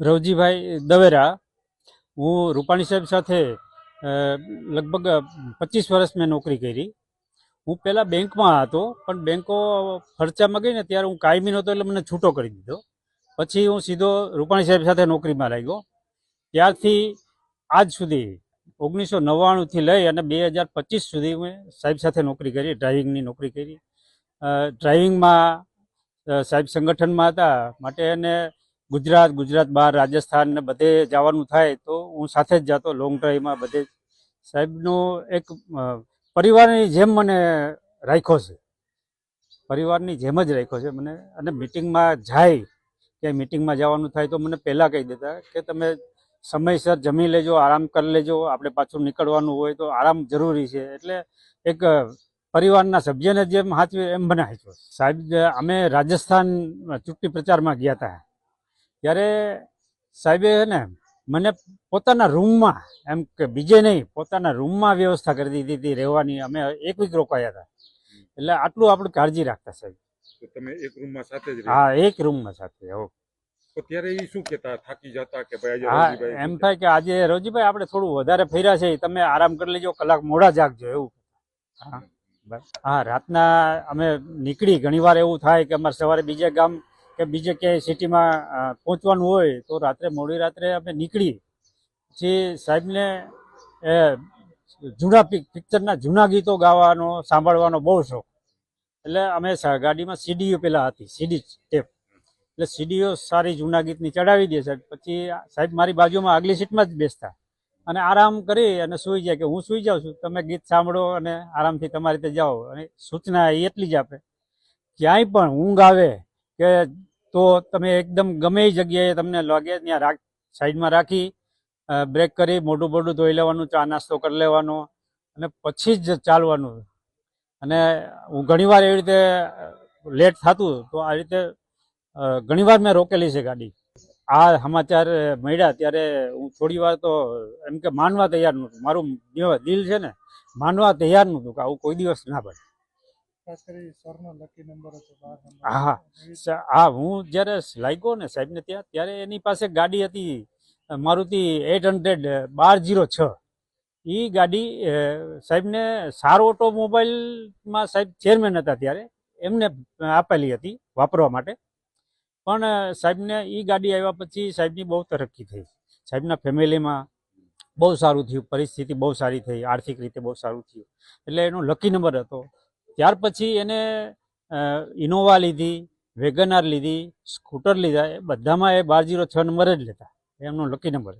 રવજીભાઈ દવેરા, હું રૂપાણી સાહેબ સાથે લગભગ 25 વર્ષ મેં નોકરી કરી. હું પહેલાં બેંકમાં હતો, પણ બેંકો ખર્ચામાં ગઈ ને ત્યારે હું કાયમી નહોતો, એટલે મને છૂટો કરી દીધો. પછી હું સીધો રૂપાણી સાહેબ સાથે નોકરીમાં લાગ્યો. ત્યારથી આજ સુધી 1999થી લઈ અને 2025 સુધી મેં સાહેબ સાથે નોકરી કરી, ડ્રાઇવિંગની નોકરી કરી. ડ્રાઇવિંગમાં સાહેબ સંગઠનમાં હતા, માટે એને ગુજરાત બહાર રાજસ્થાન ને બધે જવાનું થાય તો હું સાથે જ જતો લોંગ ડ્રાઈવમાં બધે. સાહેબનો એક પરિવારની જેમ મને રાખ્યો છે, પરિવારની જેમ જ રાખ્યો છે મને. અને મિટિંગમાં જાય, ક્યાંય મિટિંગમાં જવાનું થાય તો મને પહેલાં કહી દેતા કે તમે સમયસર જમી લેજો, આરામ કરી લેજો, આપણે પાછું નીકળવાનું હોય તો આરામ જરૂરી છે. એટલે એક પરિવારના સભ્યને જેમ સાચવે એમ મને સાચવે. સાહેબ, અમે રાજસ્થાન ચૂંટણી પ્રચારમાં ગયા હતા, ત્યારે સાહેબે ને મને પોતાના રૂમમાં, એમ કે બીજે નહીં, પોતાના રૂમમાં વ્યવસ્થા કરી દીધી હતી રહેવાની. અમે 1 વીક રોકાયા હતા, એટલે આટલું આપણે કાળજી રાખતા સાહેબ. તમે એક રૂમમાં સાથે જ? હા, એક રૂમમાં સાથે. હો. તો ત્યારે એ શું કહેતા, થાકી જતા કે ભાઈ? હા, એમ થાય કે આજે રોજીભાઈ આપણે થોડું વધારે ફર્યા છે, તમે આરામ કરી લેજો, કલાક મોડા જાગજો, એવું. હા, હા, રાતના અમે નીકળી, ઘણીવાર એવું થાય કે અમારે સવારે બીજે ગામ કે બીજે ક્યાંય સિટીમાં પહોંચવાનું હોય તો રાત્રે મોડી રાત્રે અમે નીકળી. પછી સાહેબને જૂના પિક્ચરના જૂના ગીતો ગાવાનો, સાંભળવાનો બહુ શોખ. એટલે અમે ગાડીમાં સીડીઓ પહેલાં હતી, સીડી ટેપ, એટલે સીડીઓ સારી જૂના ગીતની ચડાવી દે સાહેબ. પછી સાહેબ મારી બાજુમાં આગલી સીટમાં જ બેસતા અને આરામ કરી અને સૂઈ જાય કે હું સૂઈ જાઉં છું, તમે ગીત સાંભળો અને આરામથી તમારી રીતે જાઓ. અને સૂચના એટલી જ આપે, ક્યાંય પણ ઊંઘ આવે કે તો તમે એકદમ ગમે એ જગ્યાએ તમને લાગે ત્યાં સાઈડમાં રાખી, બ્રેક કરી, મોઢું બોઢું ધોઈ લેવાનું, ચા નાસ્તો કરી લેવાનો અને પછી જ ચાલવાનું. અને હું ઘણીવાર એવી રીતે લેટ થતું તો આ રીતે ઘણીવાર મેં રોકેલી છે ગાડી. આ સમાચાર મળ્યા ત્યારે હું થોડી વાર તો એમ કે માનવા તૈયાર નહોતું. મારું દિલ છે ને માનવા તૈયાર નહોતું કે આવું કોઈ દિવસ ના બને. હા હા, હું જ્યારે લાગ્યો ને સાહેબને ત્યાં, ત્યારે એની પાસે ગાડી હતી મારુતિ 800-1206. એ ગાડી સાહેબને સારો ઓટોમોબાઈલમાં સાહેબ ચેરમેન હતા ત્યારે, એમને આપેલી હતી વાપરવા માટે. પણ સાહેબને એ ગાડી આવ્યા પછી સાહેબની બહુ તરક્કી થઈ, સાહેબના ફેમિલીમાં બહુ સારું થયું, પરિસ્થિતિ બહુ સારી થઈ, આર્થિક રીતે બહુ સારું થયું. એટલે એનો લકી નંબર હતો. ત્યાર પછી એને ઇનોવા લીધી, વેગનાર લીધી, સ્કૂટર લીધા, એ બધામાં એ 1206 નંબર જ લેતા, એમનો લકી નંબર.